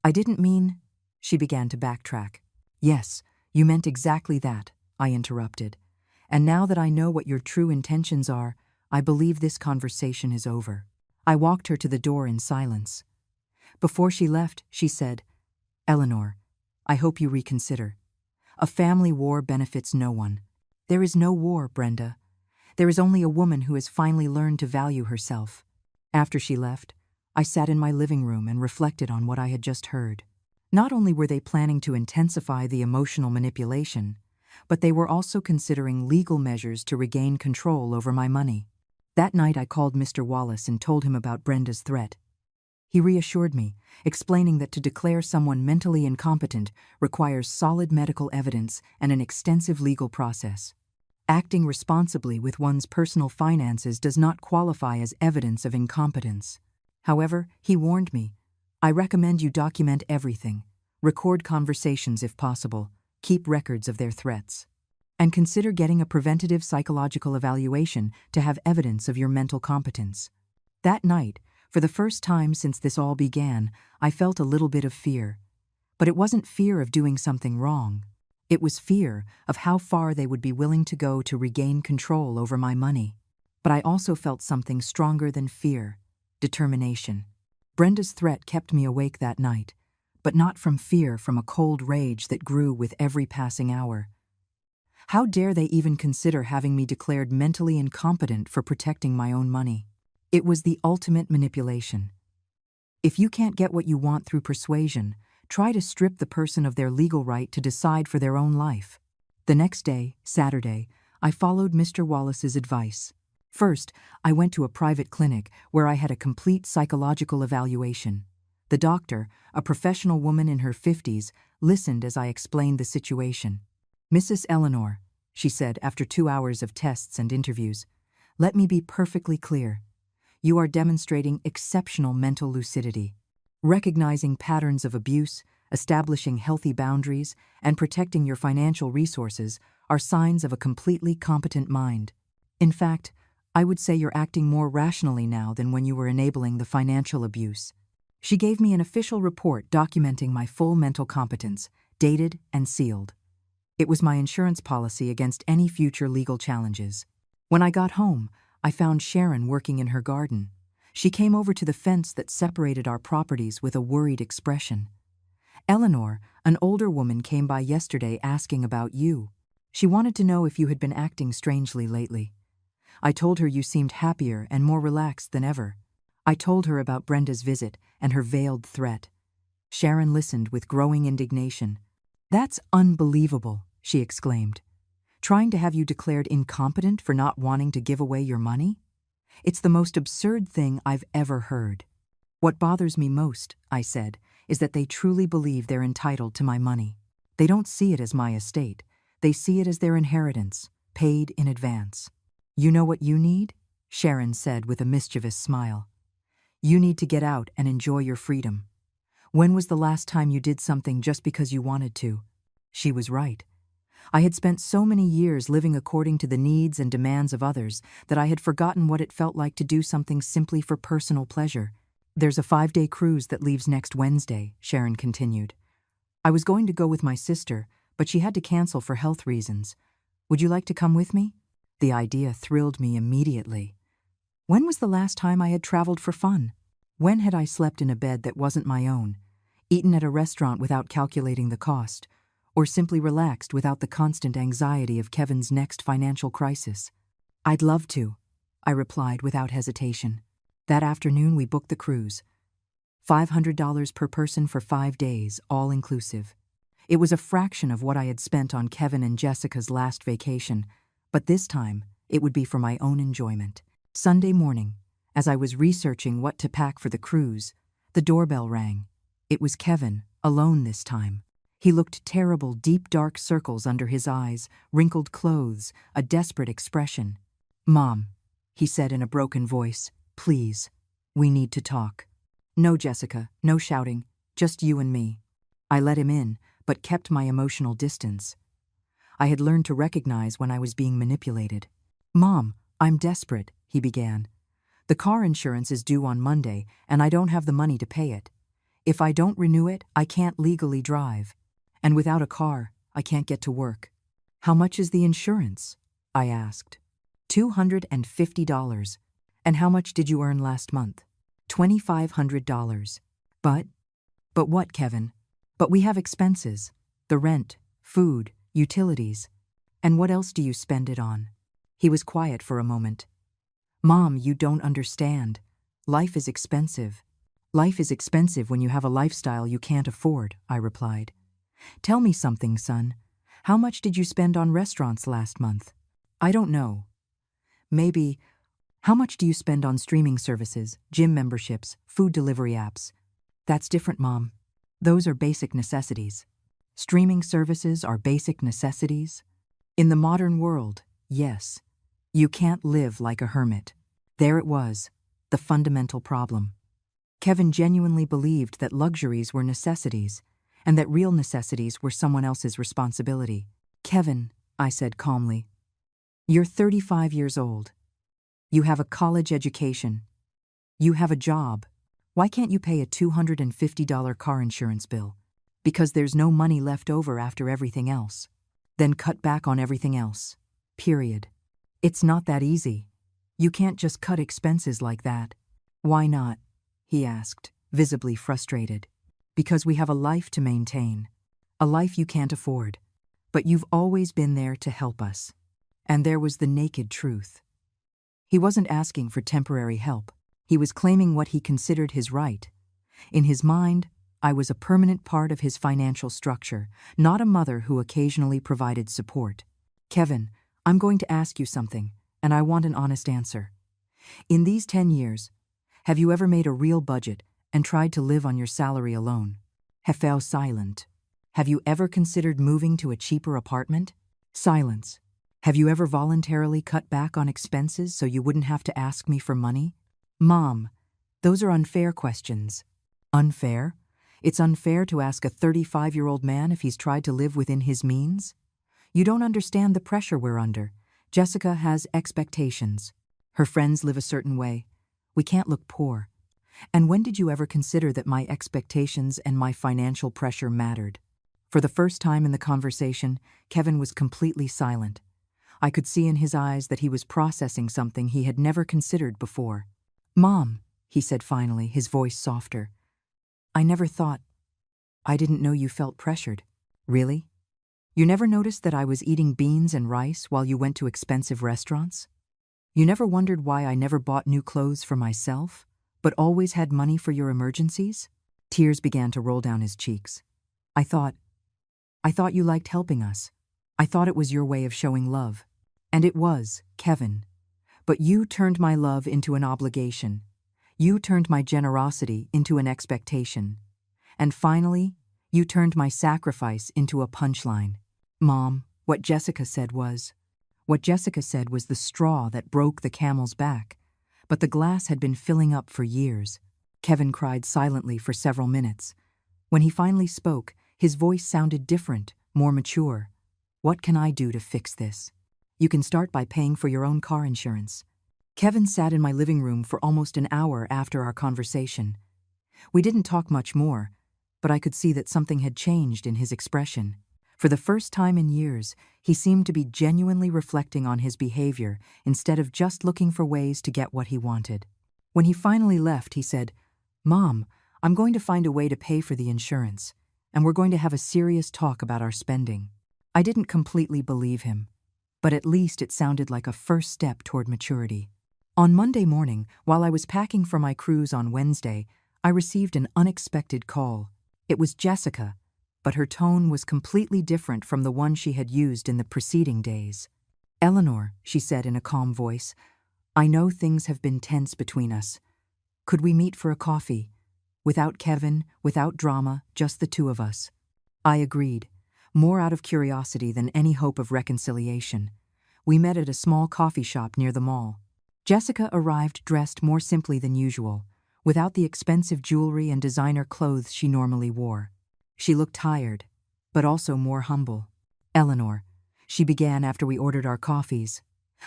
I didn't mean... She began to backtrack. Yes, you meant exactly that, I interrupted. And now that I know what your true intentions are, I believe this conversation is over. I walked her to the door in silence. Before she left, she said, Eleanor, I hope you reconsider. A family war benefits no one. There is no war, Brenda. There is only a woman who has finally learned to value herself. After she left, I sat in my living room and reflected on what I had just heard. Not only were they planning to intensify the emotional manipulation, but they were also considering legal measures to regain control over my money. That night I called Mr. Wallace and told him about Brenda's threat. He reassured me, explaining that to declare someone mentally incompetent requires solid medical evidence and an extensive legal process. Acting responsibly with one's personal finances does not qualify as evidence of incompetence. However, he warned me, I recommend you document everything, record conversations if possible, keep records of their threats, and consider getting a preventative psychological evaluation to have evidence of your mental competence. That night, for the first time since this all began, I felt a little bit of fear. But it wasn't fear of doing something wrong. It was fear of how far they would be willing to go to regain control over my money. But I also felt something stronger than fear, determination. Brenda's threat kept me awake that night, but not from fear, from a cold rage that grew with every passing hour. How dare they even consider having me declared mentally incompetent for protecting my own money? It was the ultimate manipulation. If you can't get what you want through persuasion, try to strip the person of their legal right to decide for their own life. The next day, Saturday, I followed Mr. Wallace's advice. First, I went to a private clinic where I had a complete psychological evaluation. The doctor, a professional woman in her 50s, listened as I explained the situation. Mrs. Eleanor, she said after 2 hours of tests and interviews, let me be perfectly clear. You are demonstrating exceptional mental lucidity. Recognizing patterns of abuse, establishing healthy boundaries, and protecting your financial resources are signs of a completely competent mind. In fact, I would say you're acting more rationally now than when you were enabling the financial abuse. She gave me an official report documenting my full mental competence, dated and sealed. It was my insurance policy against any future legal challenges. When I got home, I found Sharon working in her garden. She came over to the fence that separated our properties with a worried expression. Eleanor, an older woman, came by yesterday asking about you. She wanted to know if you had been acting strangely lately. I told her you seemed happier and more relaxed than ever. I told her about Brenda's visit and her veiled threat. Sharon listened with growing indignation. "That's unbelievable," she exclaimed. "Trying to have you declared incompetent for not wanting to give away your money? It's the most absurd thing I've ever heard." "What bothers me most," I said, "is that they truly believe they're entitled to my money. They don't see it as my estate. They see it as their inheritance, paid in advance." "You know what you need?" Sharon said with a mischievous smile. "You need to get out and enjoy your freedom. When was the last time you did something just because you wanted to?" She was right. I had spent so many years living according to the needs and demands of others that I had forgotten what it felt like to do something simply for personal pleasure. "There's a 5-day cruise that leaves next Wednesday," Sharon continued. "I was going to go with my sister, but she had to cancel for health reasons. Would you like to come with me?" The idea thrilled me immediately. When was the last time I had traveled for fun? When had I slept in a bed that wasn't my own, eaten at a restaurant without calculating the cost, or simply relaxed without the constant anxiety of Kevin's next financial crisis? "I'd love to," I replied without hesitation. That afternoon we booked the cruise. $500 per person for 5 days, all inclusive. It was a fraction of what I had spent on Kevin and Jessica's last vacation, but this time it would be for my own enjoyment. Sunday morning, as I was researching what to pack for the cruise, the doorbell rang. It was Kevin, alone this time. He looked terrible, deep dark circles under his eyes, wrinkled clothes, a desperate expression. "Mom," he said in a broken voice, "please, we need to talk." "No, Jessica, no shouting, just you and me." I let him in, but kept my emotional distance. I had learned to recognize when I was being manipulated. "Mom, I'm desperate," he began. "The car insurance is due on Monday, and I don't have the money to pay it. If I don't renew it, I can't legally drive. And without a car, I can't get to work." "How much is the insurance?" I asked. $250. "And how much did you earn last month?" $2,500. But what, Kevin?" "But we have expenses. The rent, food, utilities. And what else do you spend it on?" He was quiet for a moment. "Mom, you don't understand. Life is expensive." "Life is expensive when you have a lifestyle you can't afford," I replied. "Tell me something, son. How much did you spend on restaurants last month?" "I don't know. Maybe. How much do you spend on streaming services, gym memberships, food delivery apps?" "That's different, Mom. Those are basic necessities." "Streaming services are basic necessities?" "In the modern world, yes. You can't live like a hermit." There it was, the fundamental problem. Kevin genuinely believed that luxuries were necessities, and that real necessities were someone else's responsibility. "Kevin," I said calmly, "you're 35 years old. You have a college education. You have a job. Why can't you pay a $250 car insurance bill? Because there's no money left over after everything else. Then cut back on everything else. Period." "It's not that easy. You can't just cut expenses like that." "Why not?" he asked, visibly frustrated. "Because we have a life to maintain. A life you can't afford. But you've always been there to help us." And there was the naked truth. He wasn't asking for temporary help. He was claiming what he considered his right. In his mind, I was a permanent part of his financial structure, not a mother who occasionally provided support. "Kevin, I'm going to ask you something, and I want an honest answer. In these 10 years, have you ever made a real budget and tried to live on your salary alone?" He fell silent. "Have you ever considered moving to a cheaper apartment?" Silence. "Have you ever voluntarily cut back on expenses so you wouldn't have to ask me for money?" "Mom, those are unfair questions." "Unfair? It's unfair to ask a 35-year-old man if he's tried to live within his means? You don't understand the pressure we're under. Jessica has expectations. Her friends live a certain way. We can't look poor. And when did you ever consider that my expectations and my financial pressure mattered?" For the first time in the conversation, Kevin was completely silent. I could see in his eyes that he was processing something he had never considered before. "Mom," he said finally, his voice softer. I never thought. I didn't know you felt pressured. Really? You never noticed that I was eating beans and rice while you went to expensive restaurants? You never wondered why I never bought new clothes for myself, but always had money for your emergencies? Tears began to roll down his cheeks. I thought you liked helping us. I thought it was your way of showing love. And it was, Kevin. But you turned my love into an obligation. You turned my generosity into an expectation. And finally, you turned my sacrifice into a punchline. Mom, what Jessica said was the straw that broke the camel's back, but the glass had been filling up for years. Kevin cried silently for several minutes. When he finally spoke, his voice sounded different, more mature. What can I do to fix this? You can start by paying for your own car insurance. Kevin sat in my living room for almost an hour after our conversation. We didn't talk much more, but I could see that something had changed in his expression. For the first time in years, he seemed to be genuinely reflecting on his behavior instead of just looking for ways to get what he wanted. When he finally left, he said, Mom, I'm going to find a way to pay for the insurance, and we're going to have a serious talk about our spending. I didn't completely believe him, but at least it sounded like a first step toward maturity. On Monday morning, while I was packing for my cruise on Wednesday, I received an unexpected call. It was Jessica, but her tone was completely different from the one she had used in the preceding days. Eleanor, she said in a calm voice, I know things have been tense between us. Could we meet for a coffee? Without Kevin, without drama, just the two of us. I agreed, more out of curiosity than any hope of reconciliation. We met at a small coffee shop near the mall. Jessica arrived dressed more simply than usual, without the expensive jewelry and designer clothes she normally wore. She looked tired, but also more humble. Eleanor, she began after we ordered our coffees,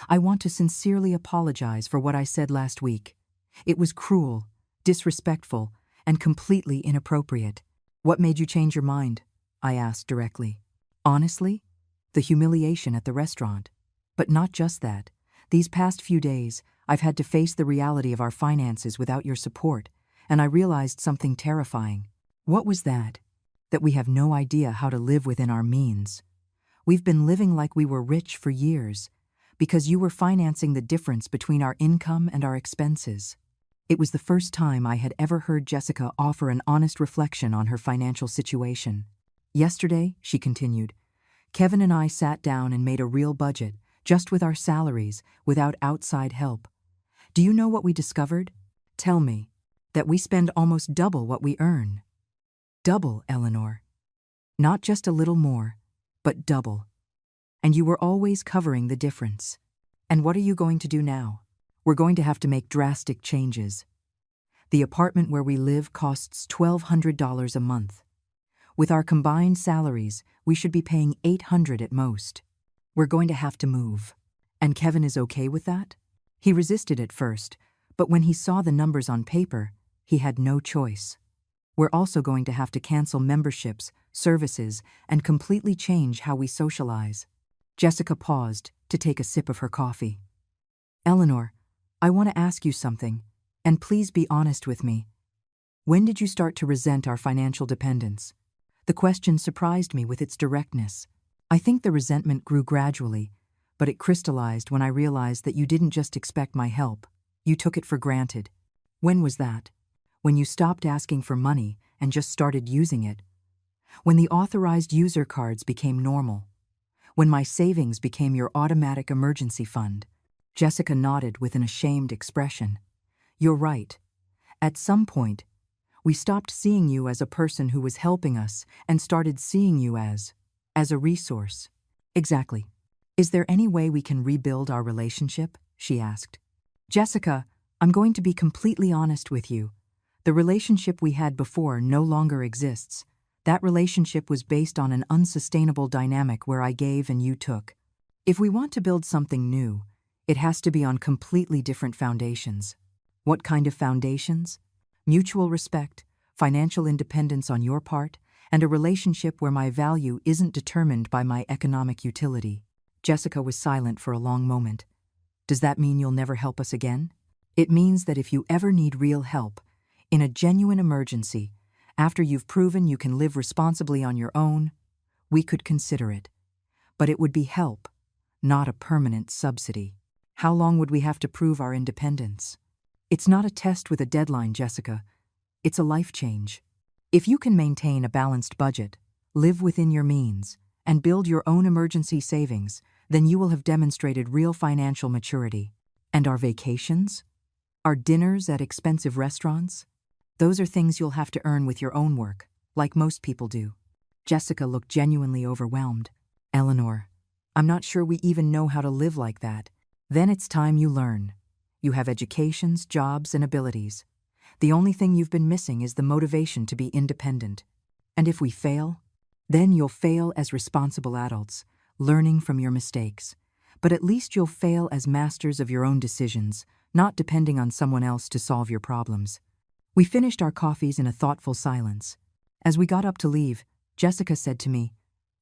I want to sincerely apologize for what I said last week. It was cruel, disrespectful, and completely inappropriate. What made you change your mind? I asked directly. Honestly, the humiliation at the restaurant. But not just that. These past few days, I've had to face the reality of our finances without your support, and I realized something terrifying. What was that? That we have no idea how to live within our means. We've been living like we were rich for years, because you were financing the difference between our income and our expenses. It was the first time I had ever heard Jessica offer an honest reflection on her financial situation. Yesterday, she continued, Kevin and I sat down and made a real budget, just with our salaries, without outside help. Do you know what we discovered? Tell me, that we spend almost double what we earn. Double, Eleanor. Not just a little more, but double. And you were always covering the difference. And what are you going to do now? We're going to have to make drastic changes. The apartment where we live costs $1,200 a month. With our combined salaries, we should be paying $800 at most. We're going to have to move. And Kevin is okay with that? He resisted at first, but when he saw the numbers on paper, he had no choice. We're also going to have to cancel memberships, services, and completely change how we socialize. Jessica paused to take a sip of her coffee. Eleanor, I want to ask you something, and please be honest with me. When did you start to resent our financial dependence? The question surprised me with its directness. I think the resentment grew gradually, but it crystallized when I realized that you didn't just expect my help. You took it for granted. When was that? When you stopped asking for money and just started using it. When the authorized user cards became normal. When my savings became your automatic emergency fund. Jessica nodded with an ashamed expression. You're right. At some point, we stopped seeing you as a person who was helping us and started seeing you as a resource. Exactly. Is there any way we can rebuild our relationship? She asked. Jessica, I'm going to be completely honest with you. The relationship we had before no longer exists. That relationship was based on an unsustainable dynamic where I gave and you took. If we want to build something new, it has to be on completely different foundations. What kind of foundations? Mutual respect, financial independence on your part, and a relationship where my value isn't determined by my economic utility. Jessica was silent for a long moment. Does that mean you'll never help us again? It means that if you ever need real help, in a genuine emergency, after you've proven you can live responsibly on your own, we could consider it. But it would be help, not a permanent subsidy. How long would we have to prove our independence? It's not a test with a deadline, Jessica. It's a life change. If you can maintain a balanced budget, live within your means, and build your own emergency savings, then you will have demonstrated real financial maturity. And our vacations? Our dinners at expensive restaurants? Those are things you'll have to earn with your own work, like most people do. Jessica looked genuinely overwhelmed. Eleanor, I'm not sure we even know how to live like that. Then it's time you learn. You have educations, jobs, and abilities. The only thing you've been missing is the motivation to be independent. And if we fail, then you'll fail as responsible adults, learning from your mistakes. But at least you'll fail as masters of your own decisions, not depending on someone else to solve your problems. We finished our coffees in a thoughtful silence. As we got up to leave, Jessica said to me,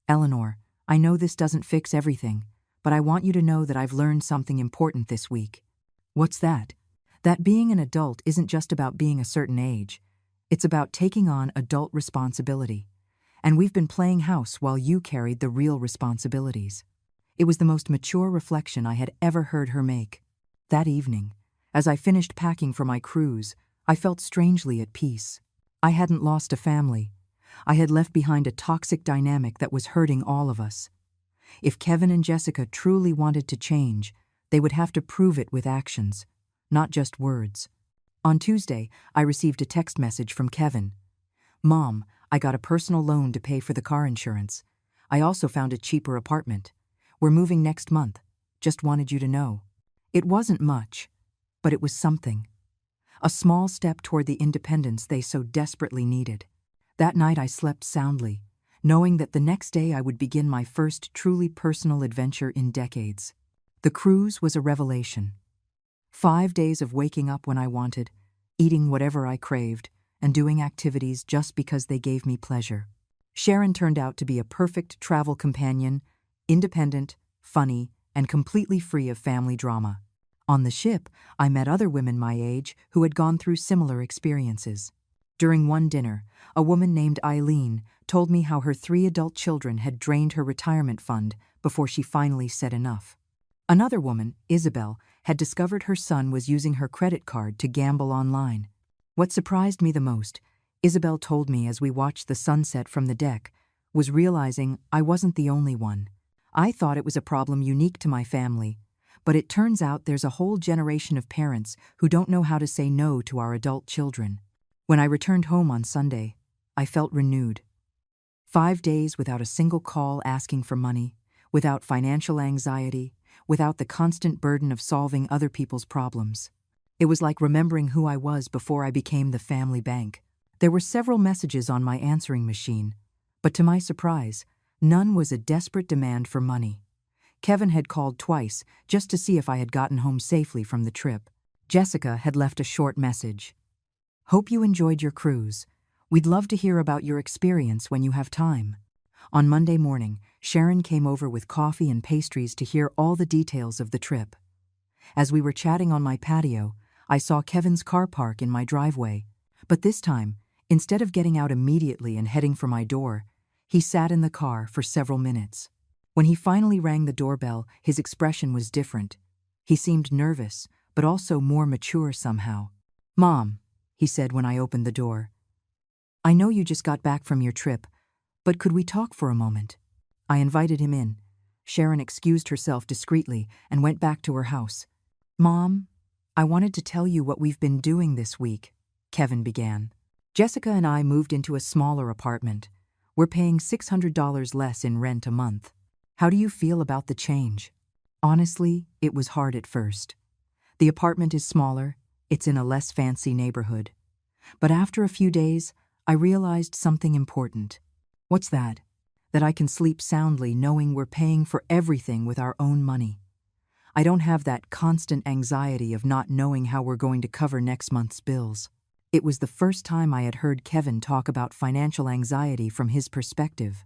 Eleanor, I know this doesn't fix everything, but I want you to know that I've learned something important this week. What's that? That being an adult isn't just about being a certain age. It's about taking on adult responsibility. And we've been playing house while you carried the real responsibilities. It was the most mature reflection I had ever heard her make. That evening, as I finished packing for my cruise, I felt strangely at peace. I hadn't lost a family. I had left behind a toxic dynamic that was hurting all of us. If Kevin and Jessica truly wanted to change, they would have to prove it with actions, not just words. On Tuesday, I received a text message from Kevin. Mom, I got a personal loan to pay for the car insurance. I also found a cheaper apartment. We're moving next month. Just wanted you to know. It wasn't much, but it was something. A small step toward the independence they so desperately needed. That night I slept soundly, knowing that the next day I would begin my first truly personal adventure in decades. The cruise was a revelation. 5 days of waking up when I wanted, eating whatever I craved, and doing activities just because they gave me pleasure. Sharon turned out to be a perfect travel companion, independent, funny, and completely free of family drama. On the ship, I met other women my age who had gone through similar experiences. During one dinner, a woman named Eileen told me how her 3 adult children had drained her retirement fund before she finally said enough. Another woman, Isabel, had discovered her son was using her credit card to gamble online. What surprised me the most, Isabel told me as we watched the sunset from the deck, was realizing I wasn't the only one. I thought it was a problem unique to my family, but it turns out there's a whole generation of parents who don't know how to say no to our adult children. When I returned home on Sunday, I felt renewed. 5 days without a single call asking for money, without financial anxiety, without the constant burden of solving other people's problems. It was like remembering who I was before I became the family bank. There were several messages on my answering machine, but to my surprise, none was a desperate demand for money. Kevin had called twice just to see if I had gotten home safely from the trip. Jessica had left a short message. Hope you enjoyed your cruise. We'd love to hear about your experience when you have time. On Monday morning, Sharon came over with coffee and pastries to hear all the details of the trip. As we were chatting on my patio, I saw Kevin's car park in my driveway. But this time, instead of getting out immediately and heading for my door, he sat in the car for several minutes. When he finally rang the doorbell, his expression was different. He seemed nervous, but also more mature somehow. Mom, he said when I opened the door. I know you just got back from your trip, but could we talk for a moment? I invited him in. Sharon excused herself discreetly and went back to her house. Mom, I wanted to tell you what we've been doing this week, Kevin began. Jessica and I moved into a smaller apartment. We're paying $600 less in rent a month. How do you feel about the change? Honestly, it was hard at first. The apartment is smaller, it's in a less fancy neighborhood. But after a few days, I realized something important. What's that? That I can sleep soundly knowing we're paying for everything with our own money. I don't have that constant anxiety of not knowing how we're going to cover next month's bills. It was the first time I had heard Kevin talk about financial anxiety from his perspective.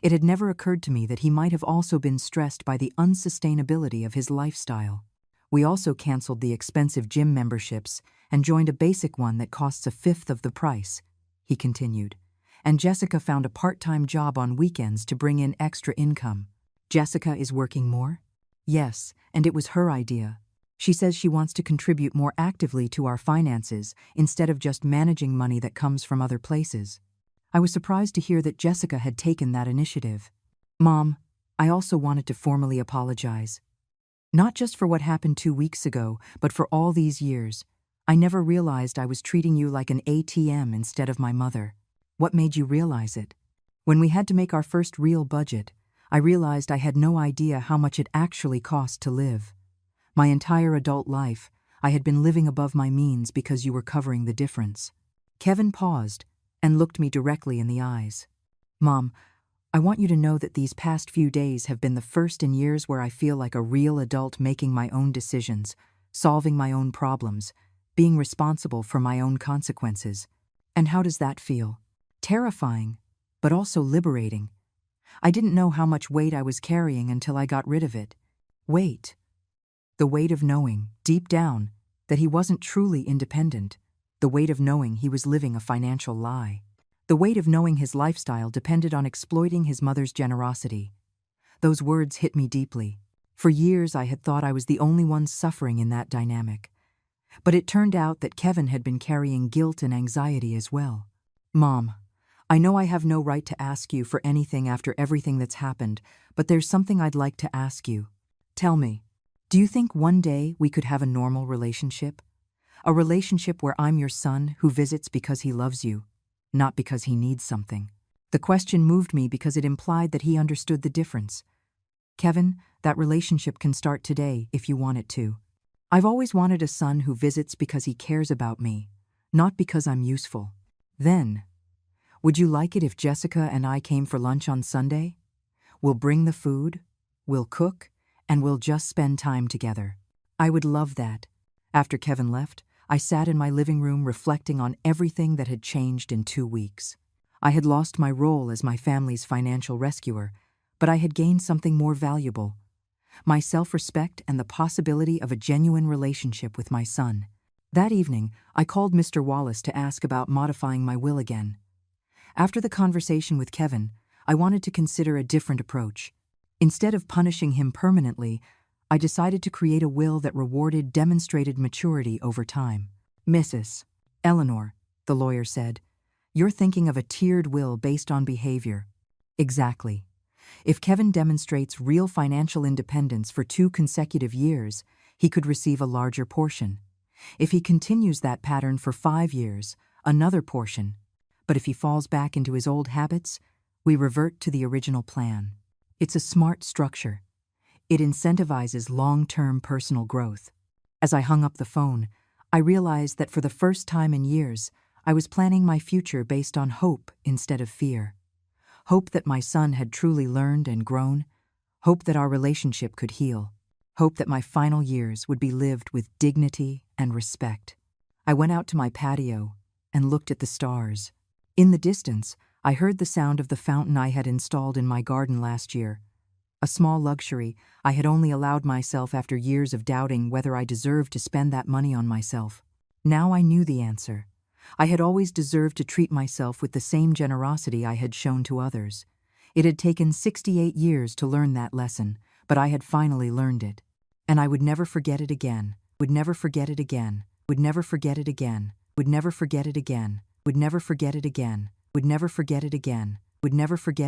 It had never occurred to me that he might have also been stressed by the unsustainability of his lifestyle. We also canceled the expensive gym memberships and joined a basic one that costs a fifth of the price, he continued. And Jessica found a part-time job on weekends to bring in extra income. Jessica is working more? Yes, and it was her idea. She says she wants to contribute more actively to our finances instead of just managing money that comes from other places. I was surprised to hear that Jessica had taken that initiative. Mom, I also wanted to formally apologize. Not just for what happened 2 weeks ago, but for all these years. I never realized I was treating you like an ATM instead of my mother. What made you realize it? When we had to make our first real budget, I realized I had no idea how much it actually cost to live. My entire adult life, I had been living above my means because you were covering the difference. Kevin paused and looked me directly in the eyes. Mom, I want you to know that these past few days have been the first in years where I feel like a real adult making my own decisions, solving my own problems, being responsible for my own consequences. And how does that feel? Terrifying, but also liberating. I didn't know how much weight I was carrying until I got rid of it. Weight. The weight of knowing, deep down, that he wasn't truly independent. The weight of knowing he was living a financial lie. The weight of knowing his lifestyle depended on exploiting his mother's generosity. Those words hit me deeply. For years I had thought I was the only one suffering in that dynamic. But it turned out that Kevin had been carrying guilt and anxiety as well. Mom, I know I have no right to ask you for anything after everything that's happened, but there's something I'd like to ask you. Tell me, do you think one day we could have a normal relationship? A relationship where I'm your son who visits because he loves you, not because he needs something. The question moved me because it implied that he understood the difference. Kevin, that relationship can start today if you want it to. I've always wanted a son who visits because he cares about me, not because I'm useful. Then, would you like it if Jessica and I came for lunch on Sunday? We'll bring the food, we'll cook, and we'll just spend time together. I would love that. After Kevin left, I sat in my living room reflecting on everything that had changed in 2 weeks. I had lost my role as my family's financial rescuer, but I had gained something more valuable: my self-respect and the possibility of a genuine relationship with my son. That evening, I called Mr. Wallace to ask about modifying my will again. After the conversation with Kevin, I wanted to consider a different approach. Instead of punishing him permanently, I decided to create a will that rewarded demonstrated maturity over time. Mrs. Eleanor, the lawyer said, you're thinking of a tiered will based on behavior. Exactly. If Kevin demonstrates real financial independence for 2 consecutive years, he could receive a larger portion. If he continues that pattern for 5 years, another portion. But if he falls back into his old habits, we revert to the original plan. It's a smart structure. It incentivizes long-term personal growth. As I hung up the phone, I realized that for the first time in years, I was planning my future based on hope instead of fear. Hope that my son had truly learned and grown. Hope that our relationship could heal. Hope that my final years would be lived with dignity and respect. I went out to my patio and looked at the stars. In the distance, I heard the sound of the fountain I had installed in my garden last year. A small luxury I had only allowed myself after years of doubting whether I deserved to spend that money on myself. Now I knew the answer. I had always deserved to treat myself with the same generosity I had shown to others. It had taken 68 years to learn that lesson, but I had finally learned it. And I would never forget it again, would never forget it again, would never forget it again, would never forget it again, would never forget it again, would never forget it again, would never forget